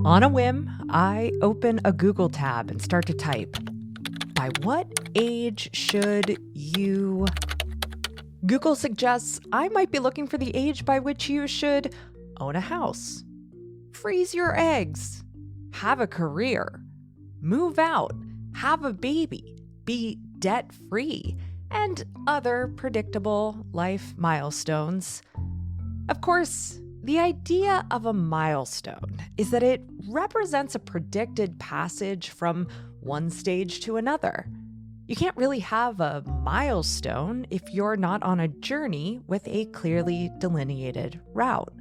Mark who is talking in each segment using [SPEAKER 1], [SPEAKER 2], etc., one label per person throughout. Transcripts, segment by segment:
[SPEAKER 1] On a whim, I open a Google tab and start to type, by what age should you... Google suggests I might be looking for the age by which you should own a house, freeze your eggs, have a career, move out, have a baby, be debt-free, and other predictable life milestones. Of course, the idea of a milestone is that it represents a predicted passage from one stage to another. You can't really have a milestone if you're not on a journey with a clearly delineated route.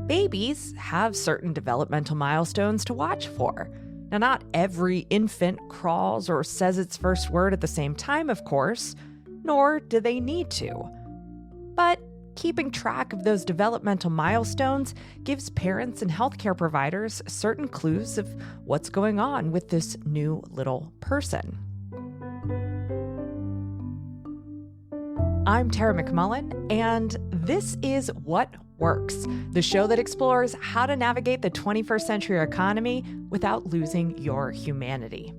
[SPEAKER 1] Babies have certain developmental milestones to watch for. Now, not every infant crawls or says its first word at the same time, of course, nor do they need to. But keeping track of those developmental milestones gives parents and healthcare providers certain clues of what's going on with this new little person. I'm Tara McMullen, and this is What Works, the show that explores how to navigate the 21st century economy without losing your humanity.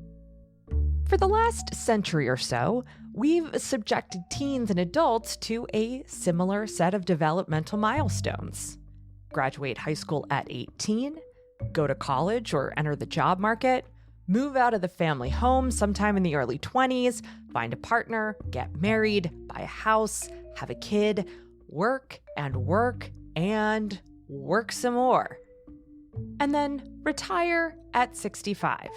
[SPEAKER 1] For the last century or so, we've subjected teens and adults to a similar set of developmental milestones. Graduate high school at 18, go to college or enter the job market, move out of the family home sometime in the early 20s, find a partner, get married, buy a house, have a kid, work and work and work some more, and then retire at 65.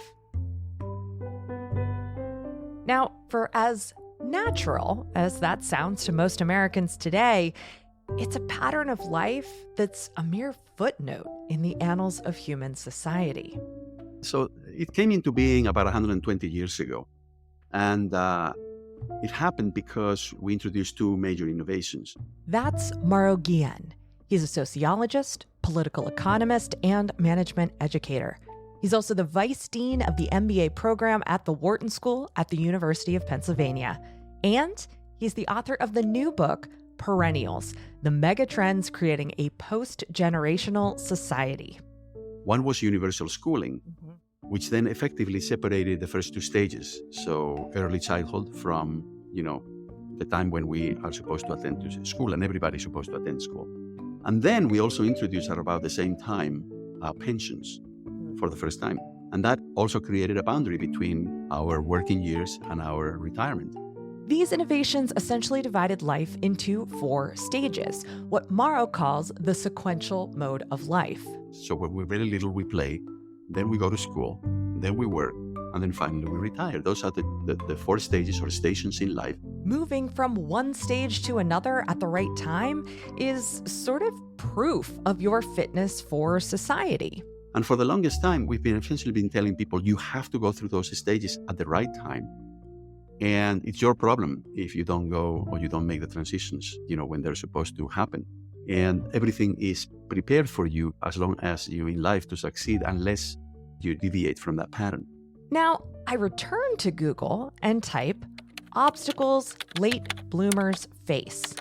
[SPEAKER 1] Now, for as natural as that sounds to most Americans today, it's a pattern of life that's a mere footnote in the annals of human society.
[SPEAKER 2] So it came into being about 120 years ago. And it happened because we introduced two major innovations.
[SPEAKER 1] That's Mauro Guillén. He's a sociologist, political economist, and management educator. He's also the vice dean of the MBA program at the Wharton School at the University of Pennsylvania. And he's the author of the new book, Perennials, the Megatrends Creating a Postgenerational Society.
[SPEAKER 2] One was universal schooling, which then effectively separated the first two stages. So early childhood from, the time when we are supposed to attend to school and everybody's supposed to attend school. And then we also introduced at about the same time pensions for the first time. And that also created a boundary between our working years and our retirement.
[SPEAKER 1] These innovations essentially divided life into 4 stages, what Mauro calls the sequential mode of life.
[SPEAKER 2] So when we're very little, we play, then we go to school, then we work, and then finally we retire. Those are the 4 stages or stations in life.
[SPEAKER 1] Moving from one stage to another at the right time is sort of proof of your fitness for society.
[SPEAKER 2] And for the longest time, we've essentially been telling people you have to go through those stages at the right time. And it's your problem if you don't go or you don't make the transitions, when they're supposed to happen. And everything is prepared for you as long as you're in life to succeed, unless you deviate from that pattern.
[SPEAKER 1] Now, I return to Google and type obstacles late bloomers face.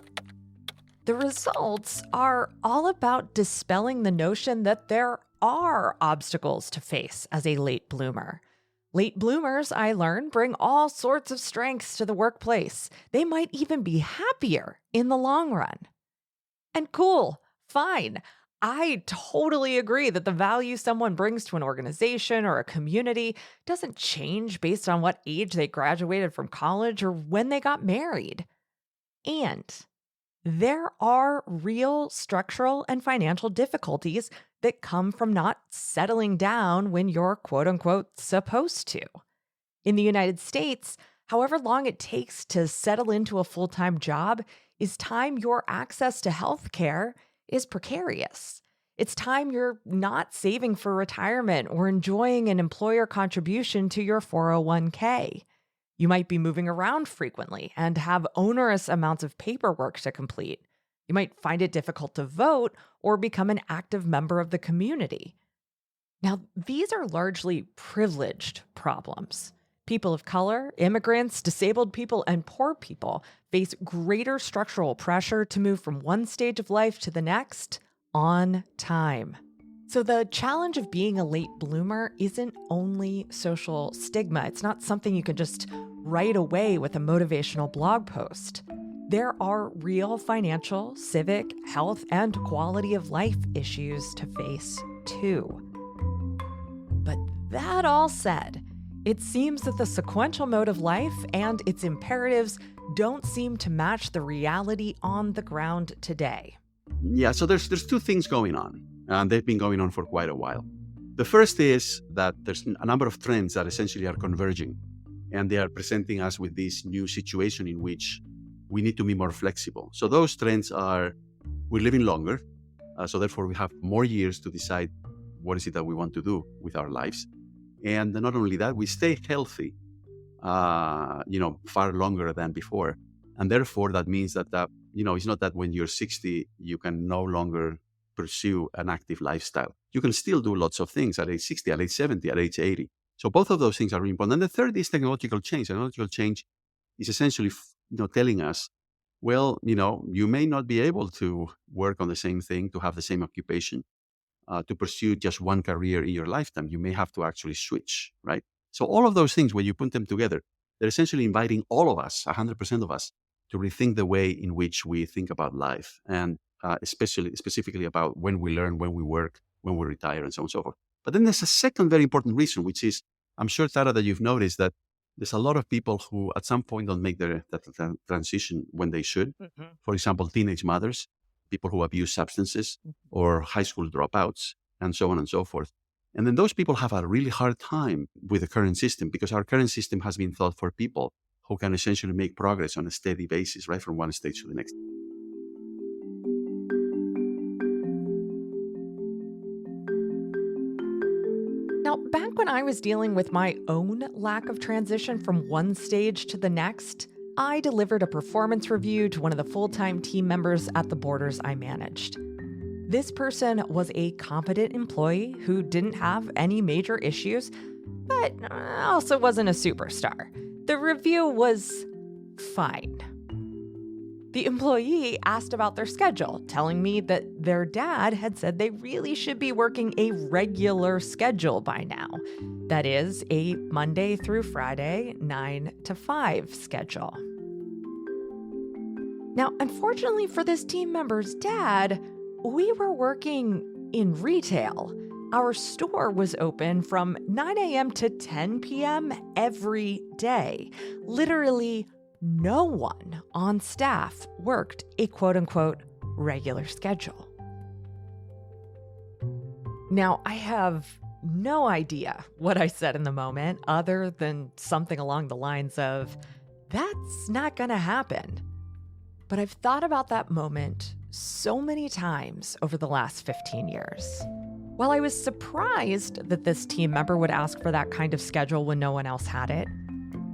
[SPEAKER 1] The results are all about dispelling the notion that there are obstacles to face as a late bloomer. Late bloomers, I learn, bring all sorts of strengths to the workplace. They might even be happier in the long run. And cool, fine. I totally agree that the value someone brings to an organization or a community doesn't change based on what age they graduated from college or when they got married. And there are real structural and financial difficulties that come from not settling down when you're quote-unquote supposed to. In the United States, however long it takes to settle into a full-time job is time your access to health care is precarious. It's time you're not saving for retirement or enjoying an employer contribution to your 401k. You might be moving around frequently and have onerous amounts of paperwork to complete. You might find it difficult to vote or become an active member of the community. Now, these are largely privileged problems. People of color, immigrants, disabled people, and poor people face greater structural pressure to move from one stage of life to the next on time. So, the challenge of being a late bloomer isn't only social stigma. It's not something you can just write away with a motivational blog post. There are real financial, civic, health, and quality of life issues to face, too. But that all said, it seems that the sequential mode of life and its imperatives don't seem to match the reality on the ground today.
[SPEAKER 2] Yeah, so there's two things going on, and they've been going on for quite a while. The first is that there's a number of trends that essentially are converging, and they are presenting us with this new situation in which we need to be more flexible. So those trends are, we're living longer, so therefore we have more years to decide what is it that we want to do with our lives. And not only that, we stay healthy, far longer than before. And therefore, that means that, it's not that when you're 60, you can no longer pursue an active lifestyle. You can still do lots of things at age 60, at age 70, at age 80. So both of those things are really important. And the third is technological change. Technological change is essentially, telling us, well, you may not be able to work on the same thing, to have the same occupation, to pursue just one career in your lifetime. You may have to actually switch, right? So all of those things, when you put them together, they're essentially inviting all of us, 100% of us, to rethink the way in which we think about life, and specifically about when we learn, when we work, when we retire, and so on and so forth. But then there's a second very important reason, which is, I'm sure, Tara, that you've noticed that there's a lot of people who at some point don't make that transition when they should. Mm-hmm. For example, teenage mothers, people who abuse substances, or high school dropouts, and so on and so forth. And then those people have a really hard time with the current system, because our current system has been thought for people who can essentially make progress on a steady basis, right from one stage to the next.
[SPEAKER 1] Now, back when I was dealing with my own lack of transition from one stage to the next, I delivered a performance review to one of the full-time team members at the Borders I managed. This person was a competent employee who didn't have any major issues, but also wasn't a superstar. The review was fine. The employee asked about their schedule, telling me that their dad had said they really should be working a regular schedule by now. That is, a Monday through Friday, 9 to 5 schedule. Now, unfortunately for this team member's dad, we were working in retail. Our store was open from 9 a.m. to 10 p.m. every day. Literally, no one on staff worked a quote-unquote regular schedule. Now, I have no idea what I said in the moment, other than something along the lines of, that's not going to happen. But I've thought about that moment so many times over the last 15 years. While I was surprised that this team member would ask for that kind of schedule when no one else had it,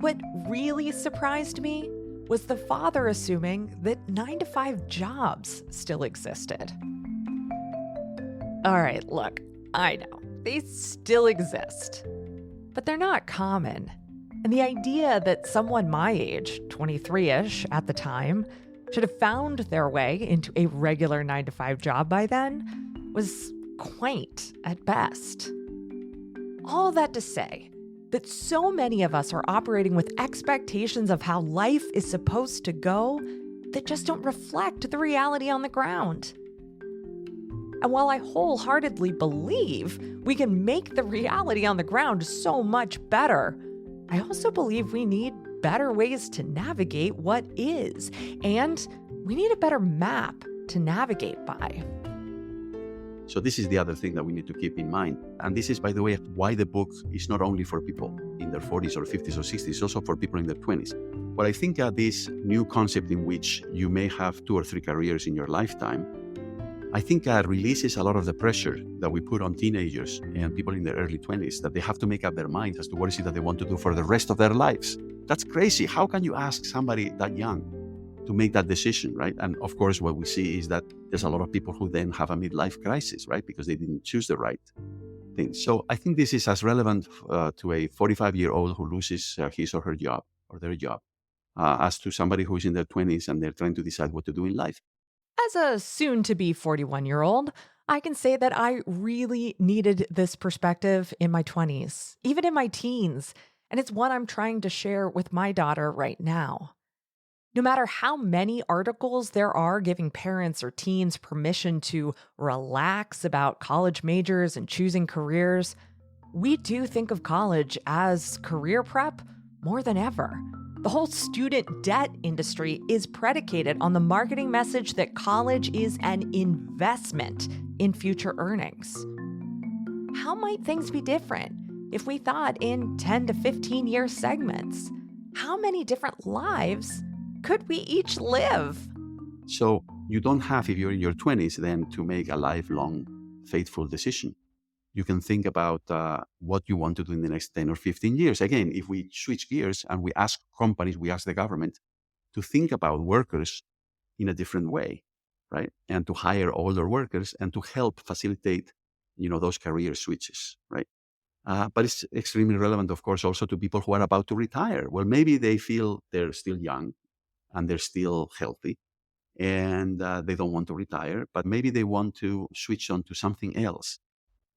[SPEAKER 1] what really surprised me was the father assuming that 9 to 5 jobs still existed. All right, look, I know, they still exist, but they're not common. And the idea that someone my age, 23-ish at the time, should have found their way into a regular 9 to 5 job by then was quaint at best. All that to say that so many of us are operating with expectations of how life is supposed to go that just don't reflect the reality on the ground. And while I wholeheartedly believe we can make the reality on the ground so much better, I also believe we need better ways to navigate what is, and we need a better map to navigate by.
[SPEAKER 2] So this is the other thing that we need to keep in mind. And this is, by the way, why the book is not only for people in their 40s or 50s or 60s, it's also for people in their 20s. But I think this new concept in which you may have 2 or 3 careers in your lifetime, I think releases a lot of the pressure that we put on teenagers and people in their early 20s, that they have to make up their minds as to what is it that they want to do for the rest of their lives. That's crazy. How can you ask somebody that young to make that decision, right? And of course, what we see is that there's a lot of people who then have a midlife crisis, right? Because they didn't choose the right thing. So I think this is as relevant to a 45-year-old who loses his or her job or their job as to somebody who's in their 20s and they're trying to decide what to do in life.
[SPEAKER 1] As a soon-to-be 41-year-old, I can say that I really needed this perspective in my 20s, even in my teens, and it's one I'm trying to share with my daughter right now. No matter how many articles there are giving parents or teens permission to relax about college majors and choosing careers, we do think of college as career prep more than ever. The whole student debt industry is predicated on the marketing message that college is an investment in future earnings. How might things be different if we thought in 10 to 15 year segments? How many different lives could we each live?
[SPEAKER 2] So you don't have, if you're in your 20s, then to make a lifelong, faithful decision. You can think about what you want to do in the next 10 or 15 years. Again, if we switch gears and we ask companies, we ask the government to think about workers in a different way, right? And to hire older workers and to help facilitate, those career switches, right? But it's extremely relevant, of course, also to people who are about to retire. Well, maybe they feel they're still young and they're still healthy and they don't want to retire, but maybe they want to switch on to something else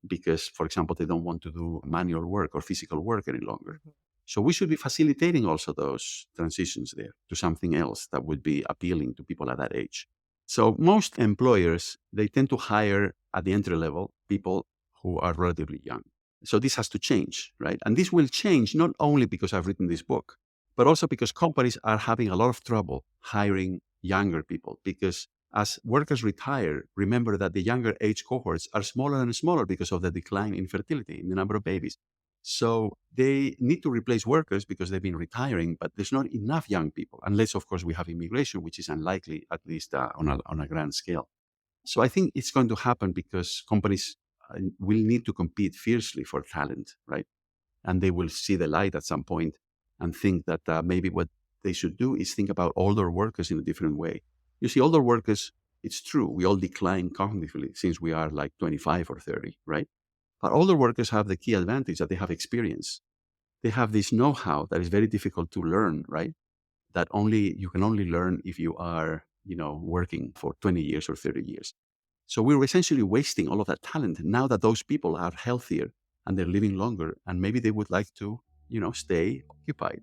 [SPEAKER 2] because, for example, they don't want to do manual work or physical work any longer. So we should be facilitating also those transitions there to something else that would be appealing to people at that age. So most employers, they tend to hire at the entry level people who are relatively young. So this has to change, right? And this will change not only because I've written this book, but also because companies are having a lot of trouble hiring younger people because as workers retire, remember that the younger age cohorts are smaller and smaller because of the decline in fertility, in the number of babies. So they need to replace workers because they've been retiring, but there's not enough young people, unless, of course, we have immigration, which is unlikely, at least on a grand scale. So I think it's going to happen because companies will need to compete fiercely for talent, right? And they will see the light at some point and think that maybe what they should do is think about older workers in a different way. You see, older workers, it's true, we all decline cognitively since we are like 25 or 30, right? But older workers have the key advantage that they have experience. They have this know-how that is very difficult to learn, right? That you can only learn if you are, working for 20 years or 30 years. So we're essentially wasting all of that talent now that those people are healthier and they're living longer and maybe they would like to, stay occupied.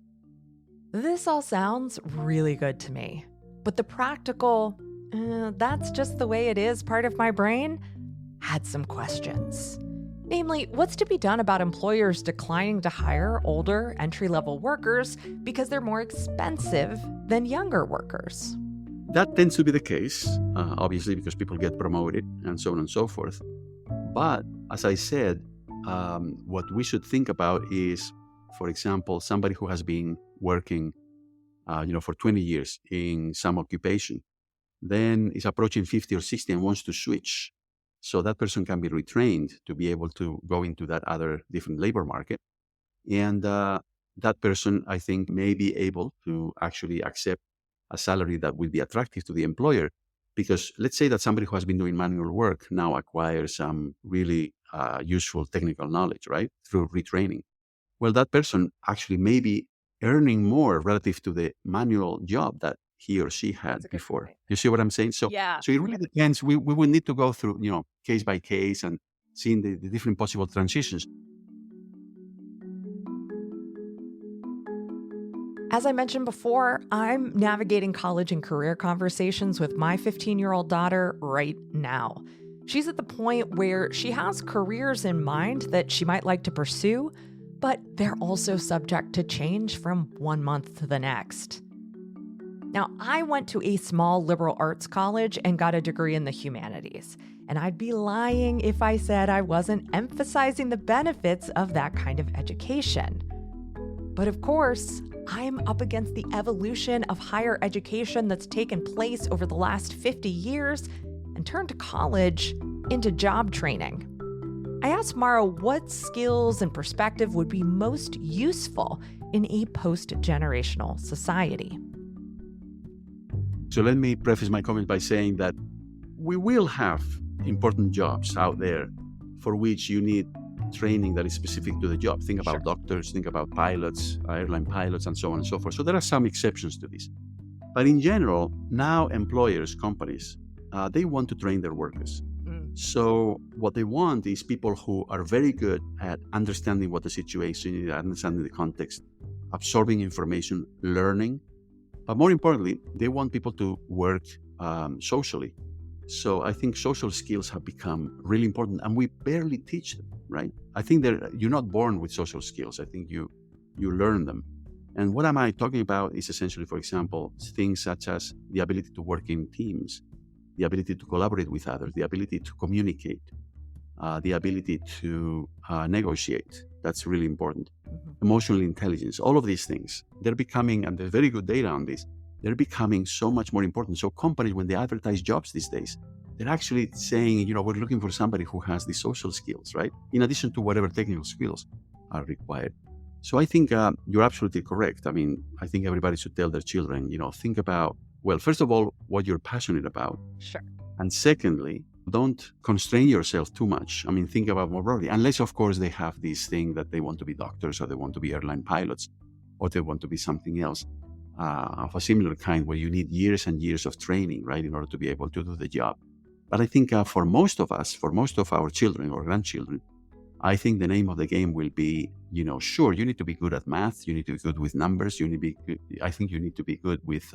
[SPEAKER 1] This all sounds really good to me. But the practical, that's just the way it is part of my brain, had some questions. Namely, what's to be done about employers declining to hire older entry-level workers because they're more expensive than younger workers?
[SPEAKER 2] That tends to be the case, obviously, because people get promoted and so on and so forth. But as I said, what we should think about is, for example, somebody who has been working for 20 years in some occupation, then is approaching 50 or 60 and wants to switch. So that person can be retrained to be able to go into that other different labor market. And that person, I think, may be able to actually accept a salary that will be attractive to the employer. Because let's say that somebody who has been doing manual work now acquires some really useful technical knowledge, right, through retraining. Well, that person actually may be earning more relative to the manual job that he or she had before. Point. You see what I'm saying? So it really depends. We will need to go through, case by case and seeing the different possible transitions.
[SPEAKER 1] As I mentioned before, I'm navigating college and career conversations with my 15-year-old daughter right now. She's at the point where she has careers in mind that she might like to pursue, but they're also subject to change from one month to the next. Now, I went to a small liberal arts college and got a degree in the humanities, and I'd be lying if I said I wasn't emphasizing the benefits of that kind of education. But of course, I'm up against the evolution of higher education that's taken place over the last 50 years and turned college into job training. I asked Mauro what skills and perspective would be most useful in a post-generational society.
[SPEAKER 2] So let me preface my comment by saying that we will have important jobs out there for which you need training that is specific to the job. Think about doctors, think about pilots, airline pilots, and so on and so forth. So there are some exceptions to this. But in general, now employers, companies, they want to train their workers. So what they want is people who are very good at understanding what the situation is, understanding the context, absorbing information, learning. But more importantly, they want people to work socially. So I think social skills have become really important, and we barely teach them, right? I think that you're not born with social skills. I think you learn them. And what am I talking about is essentially, for example, things such as the ability to work in teams, the ability to collaborate with others, the ability to communicate, the ability to negotiate. That's really important. Emotional intelligence, all of these things, they're becoming, and there's very good data on this, they're becoming so much more important. So companies, when they advertise jobs these days, they're actually saying, we're looking for somebody who has the social skills, right? In addition to whatever technical skills are required. So I think you're absolutely correct. I mean, I think everybody should tell their children, think about, well, first of all, what you're passionate about.
[SPEAKER 1] Sure.
[SPEAKER 2] And secondly, don't constrain yourself too much. I mean, think about more broadly, unless, of course, they have this thing that they want to be doctors or they want to be airline pilots or they want to be something else of a similar kind where you need years and years of training, right, in order to be able to do the job. But I think for most of us, for most of our children or grandchildren, I think the name of the game will be, sure, you need to be good at math. You need to be good with numbers. I think you need to be good with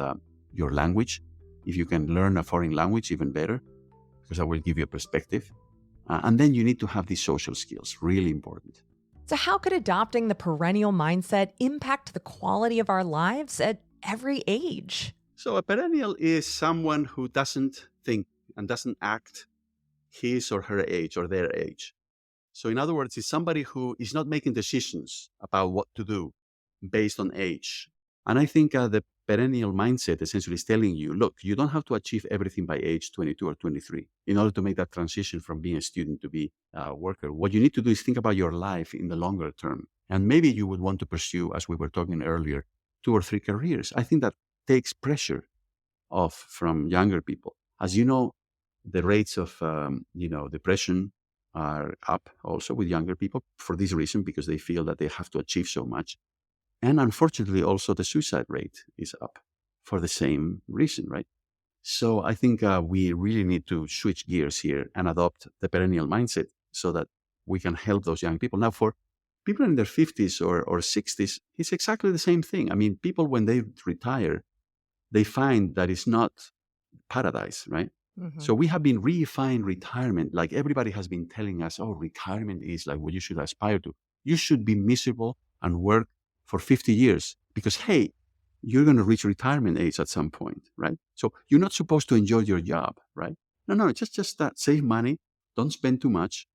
[SPEAKER 2] your language. If you can learn a foreign language, even better, because I will give you a perspective. And then you need to have these social skills, really important.
[SPEAKER 1] So how could adopting the perennial mindset impact the quality of our lives at every age?
[SPEAKER 2] So a perennial is someone who doesn't think and doesn't act his or her age or their age. So in other words, it's somebody who is not making decisions about what to do based on age. And I think the perennial mindset essentially is telling you, look, you don't have to achieve everything by age 22 or 23 in order to make that transition from being a student to be a worker. What you need to do is think about your life in the longer term. And maybe you would want to pursue, as we were talking earlier, 2 or 3 careers. I think that takes pressure off from younger people. As you know, the rates of, depression are up also with younger people for this reason, because they feel that they have to achieve so much. And unfortunately, also the suicide rate is up for the same reason, right? So I think we really need to switch gears here and adopt the perennial mindset so that we can help those young people. Now, for people in their 50s or 60s, it's exactly the same thing. I mean, people, when they retire, they find that it's not paradise, right?
[SPEAKER 1] Mm-hmm.
[SPEAKER 2] So we have been redefining retirement. Like everybody has been telling us, oh, retirement is like what you should aspire to. You should be miserable and work for 50 years because, hey, you're going to reach retirement age at some point, right? So you're not supposed to enjoy your job, right? No, just save money, don't spend too much,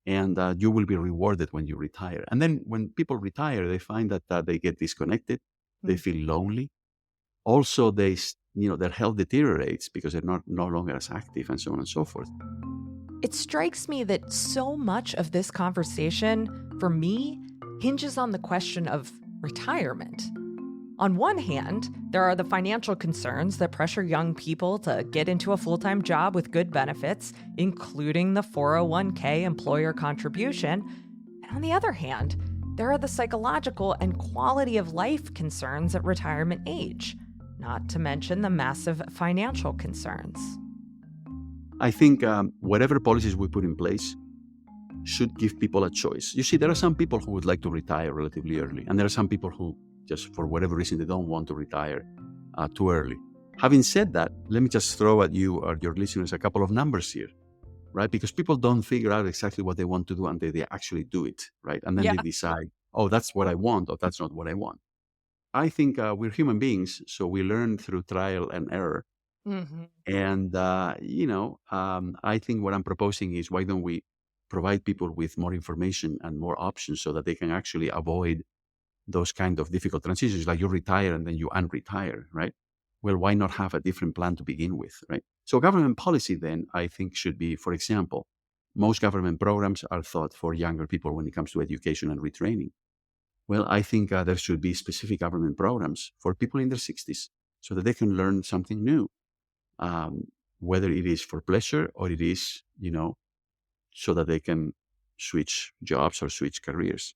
[SPEAKER 2] and you will be rewarded when you retire. And then when people retire, they find that they get disconnected, they feel lonely. Also, their health deteriorates because they're no longer as active and so on and so forth.
[SPEAKER 1] It strikes me that so much of this conversation, for me, hinges on the question of retirement. On one hand, there are the financial concerns that pressure young people to get into a full-time job with good benefits, including the 401k employer contribution. And on the other hand, there are the psychological and quality of life concerns at retirement age, not to mention the massive financial concerns.
[SPEAKER 2] I think whatever policies we put in place should give people a choice. You see, there are some people who would like to retire relatively early, and there are some people who, just for whatever reason, they don't want to retire too early. Having said that, let me just throw at you or your listeners a couple of numbers here, right? Because people don't figure out exactly what they want to do until they actually do it, right? And then they decide, oh, that's what I want, or that's not what I want. I think we're human beings, so we learn through trial and error.
[SPEAKER 1] Mm-hmm.
[SPEAKER 2] And, I think what I'm proposing is, why don't we provide people with more information and more options so that they can actually avoid those kind of difficult transitions, like you retire and then you unretire, right? Well, why not have a different plan to begin with, right? So government policy then, I think, should be, for example, most government programs are thought for younger people when it comes to education and retraining. Well, I think there should be specific government programs for people in their 60s so that they can learn something new, whether it is for pleasure or it is, so that they can switch jobs or switch careers.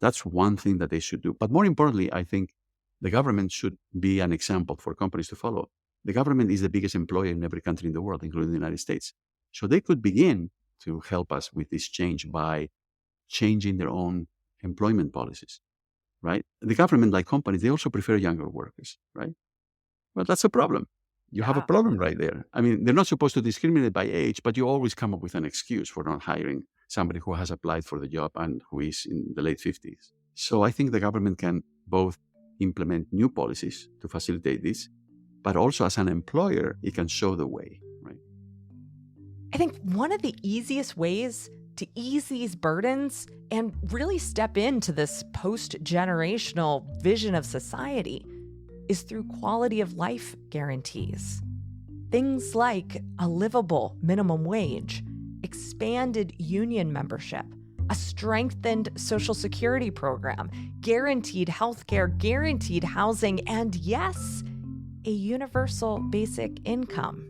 [SPEAKER 2] That's one thing that they should do. But more importantly, I think the government should be an example for companies to follow. The government is the biggest employer in every country in the world, including the United States. So they could begin to help us with this change by changing their own employment policies, right? The government, like companies, they also prefer younger workers, right? Well, that's a problem. You have a problem right there. I mean, they're not supposed to discriminate by age, but you always come up with an excuse for not hiring somebody who has applied for the job and who is in the late 50s. So I think the government can both implement new policies to facilitate this, but also as an employer, it can show the way, right?
[SPEAKER 1] I think one of the easiest ways to ease these burdens and really step into this post-generational vision of society is through quality of life guarantees. Things like a livable minimum wage, expanded union membership, a strengthened Social Security program, guaranteed healthcare, guaranteed housing, and yes, a universal basic income.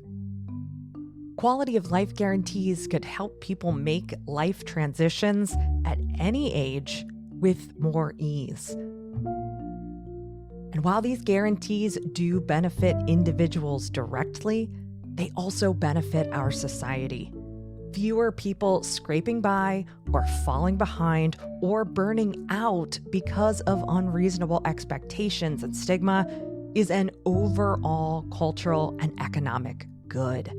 [SPEAKER 1] Quality of life guarantees could help people make life transitions at any age with more ease. And while these guarantees do benefit individuals directly, they also benefit our society. Fewer people scraping by or falling behind or burning out because of unreasonable expectations and stigma is an overall cultural and economic good.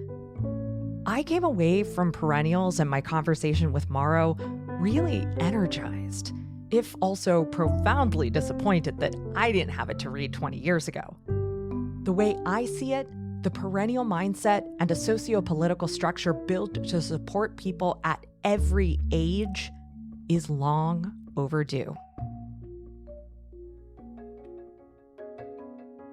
[SPEAKER 1] I came away from Perennials and my conversation with Mauro really energized, if also profoundly disappointed that I didn't have it to read 20 years ago. The way I see it, the perennial mindset and a socio-political structure built to support people at every age is long overdue.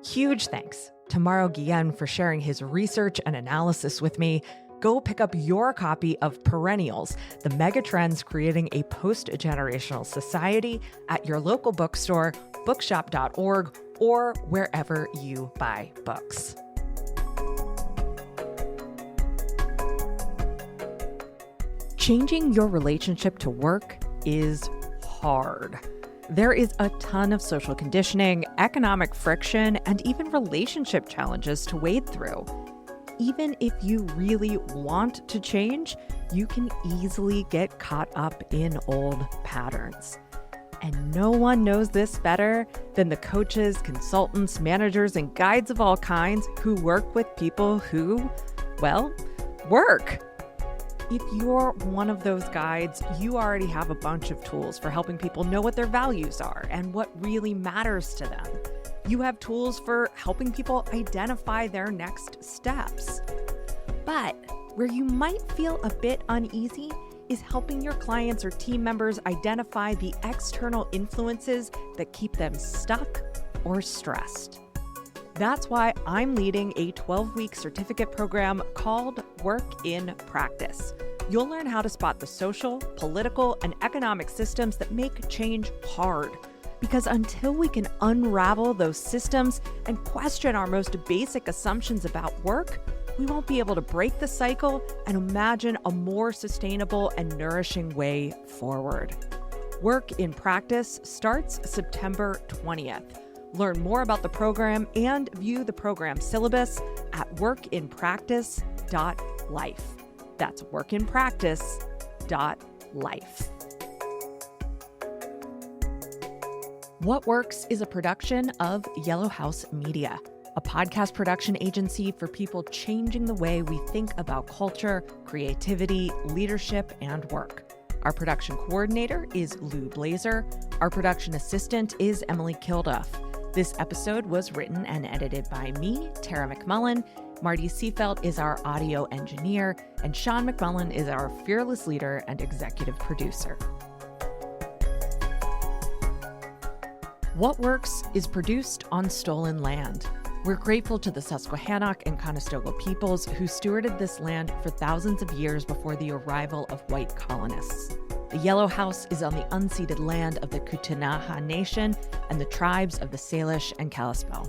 [SPEAKER 1] Huge thanks to Mauro Guillén for sharing his research and analysis with me. Go pick up your copy of Perennials, the Megatrends Creating a Postgenerational Society at your local bookstore, bookshop.org, or wherever you buy books. Changing your relationship to work is hard. There is a ton of social conditioning, economic friction, and even relationship challenges to wade through. Even if you really want to change, you can easily get caught up in old patterns. And no one knows this better than the coaches, consultants, managers, and guides of all kinds who work with people who, well, work. If you're one of those guides, you already have a bunch of tools for helping people know what their values are and what really matters to them. You have tools for helping people identify their next steps. But where you might feel a bit uneasy is helping your clients or team members identify the external influences that keep them stuck or stressed. That's why I'm leading a 12-week certificate program called Work in Practice. You'll learn how to spot the social, political, and economic systems that make change hard. Because until we can unravel those systems and question our most basic assumptions about work, we won't be able to break the cycle and imagine a more sustainable and nourishing way forward. Work in Practice starts September 20th. Learn more about the program and view the program syllabus at workinpractice.life. That's workinpractice.life. What Works is a production of Yellow House Media, a podcast production agency for people changing the way we think about culture, creativity, leadership, and work. Our production coordinator is Lou Blazer. Our production assistant is Emily Kilduff. This episode was written and edited by me, Tara McMullen. Marty Seafelt is our audio engineer, and Sean McMullen is our fearless leader and executive producer. What Works is produced on stolen land. We're grateful to the Susquehannock and Conestoga peoples who stewarded this land for thousands of years before the arrival of white colonists. The Yellow House is on the unceded land of the Ktunaxa Nation and the tribes of the Salish and Kalispel.